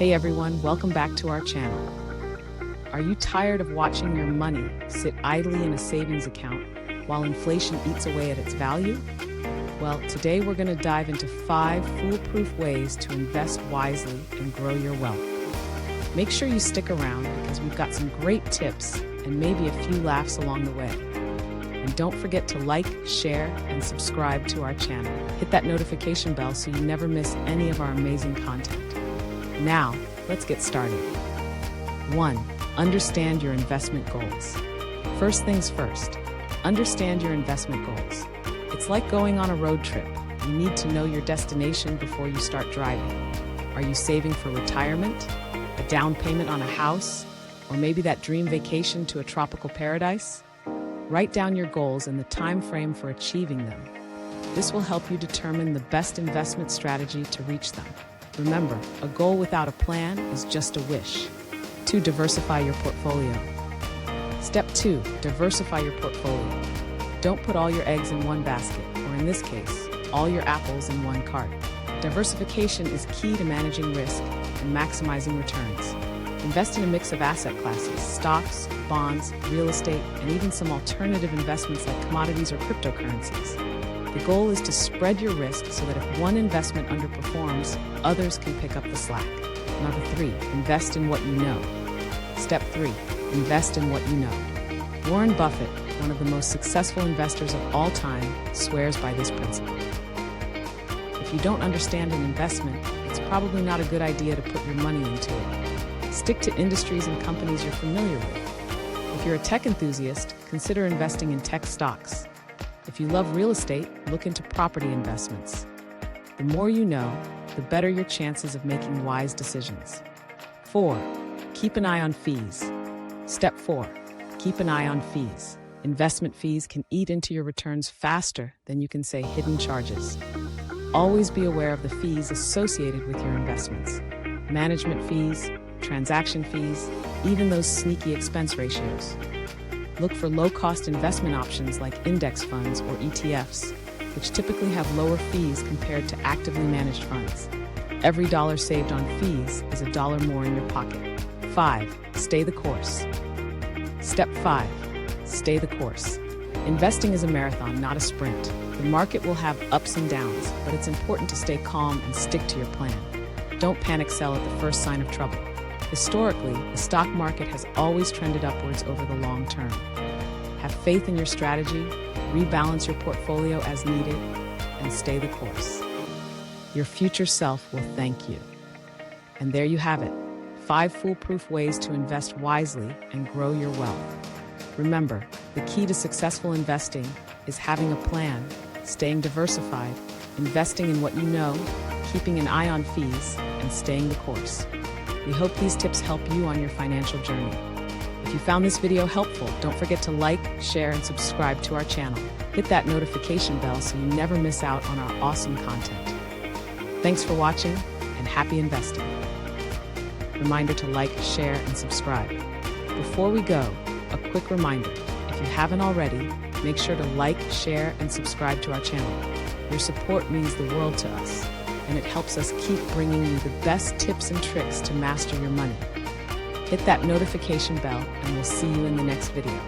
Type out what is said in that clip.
Hey everyone, welcome back to our channel. Are you tired of watching your money sit idly in a savings account while inflation eats away at its value? Well, today we're going to dive into 5 foolproof ways to invest wisely and grow your wealth. Make sure you stick around because we've got some great tips and maybe a few laughs along the way. And don't forget to like, share, and subscribe to our channel. Hit that notification bell so you never miss any of our amazing content. Now, let's get started. 1. Understand your investment goals. First things first, understand your investment goals. It's like going on a road trip. You need to know your destination before you start driving. Are you saving for retirement, a down payment on a house, or maybe that dream vacation to a tropical paradise? Write down your goals and the time frame for achieving them. This will help you determine the best investment strategy to reach them. Remember, a goal without a plan is just a wish. 2. Diversify your portfolio. Step 2. Diversify your portfolio. Don't put all your eggs in one basket, or in this case, all your apples in one cart. Diversification is key to managing risk and maximizing returns. Invest in a mix of asset classes, stocks, bonds, real estate, and even some alternative investments like commodities or cryptocurrencies. The goal is to spread your risk so that if one investment underperforms, others can pick up the slack. Number 3, invest in what you know. Step 3, invest in what you know. Warren Buffett, one of the most successful investors of all time, swears by this principle. If you don't understand an investment, it's probably not a good idea to put your money into it. Stick to industries and companies you're familiar with. If you're a tech enthusiast, consider investing in tech stocks. If you love real estate, look into property investments. The more you know, the better your chances of making wise decisions. 4. Keep an eye on fees. Step 4. Keep an eye on fees. Investment fees can eat into your returns faster than you can say hidden charges. Always be aware of the fees associated with your investments. Management fees, transaction fees, even those sneaky expense ratios. Look for low-cost investment options like index funds or ETFs, which typically have lower fees compared to actively managed funds. Every dollar saved on fees is a dollar more in your pocket. 5. Stay the course. Step 5. Stay the course. Investing is a marathon, not a sprint. The market will have ups and downs, but it's important to stay calm and stick to your plan. Don't panic sell at the first sign of trouble. Historically, the stock market has always trended upwards over the long term. Have faith in your strategy, rebalance your portfolio as needed, and stay the course. Your future self will thank you. And there you have it, 5 foolproof ways to invest wisely and grow your wealth. Remember, the key to successful investing is having a plan, staying diversified, investing in what you know, keeping an eye on fees, and staying the course. We hope these tips help you on your financial journey. If you found this video helpful, don't forget to like, share, and subscribe to our channel. Hit that notification bell so you never miss out on our awesome content. Thanks for watching, and happy investing. Reminder to like, share, and subscribe. Before we go, a quick reminder. If you haven't already, make sure to like, share, and subscribe to our channel. Your support means the world to us, and it helps us keep bringing you the best tips and tricks to master your money. Hit that notification bell, and we'll see you in the next video.